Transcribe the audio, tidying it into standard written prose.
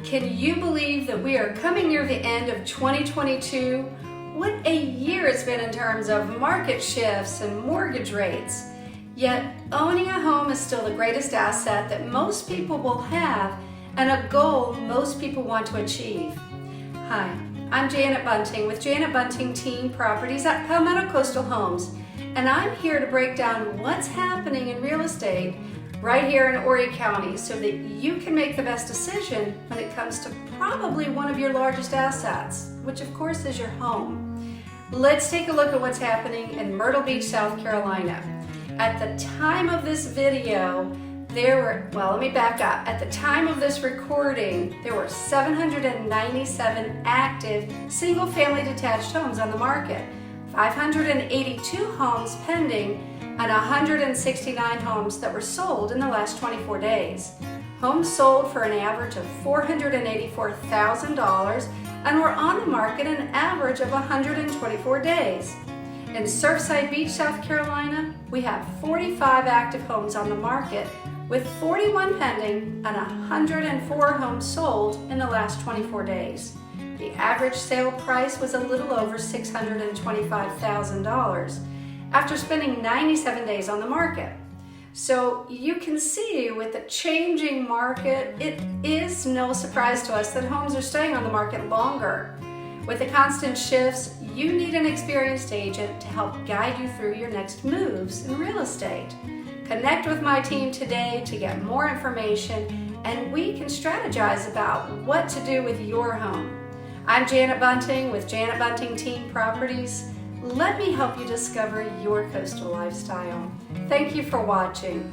Can you believe that we are coming near the end of 2022? What a year it's been in terms of market shifts and mortgage rates. Yet owning a home is still the greatest asset that most people will have and a goal most people want to achieve. Hi, I'm Janet Bunting with Janet Bunting Team Properties at Palmetto Coastal Homes, and I'm here to break down what's happening in real estate right here in Horry County so that you can make the best decision when it comes to probably one of your largest assets, which of course is your home. Let's take a look at what's happening in Myrtle Beach, South Carolina. At the time of this video, let me back up. At the time of this recording, there were 797 active single-family detached homes on the market, 582 homes pending, and 169 homes that were sold in the last 24 days. Homes sold for an average of $484,000 and were on the market an average of 124 days. In Surfside Beach, South Carolina, we have 45 active homes on the market with 41 pending and 104 homes sold in the last 24 days. The average sale price was a little over $625,000 after spending 97 days on the market. So you can see with the changing market, it is no surprise to us that homes are staying on the market longer. With the constant shifts, you need an experienced agent to help guide you through your next moves in real estate. Connect with my team today to get more information, and we can strategize about what to do with your home. I'm Janet Bunting with Janet Bunting Team Properties. Let me help you discover your coastal lifestyle. Thank you for watching.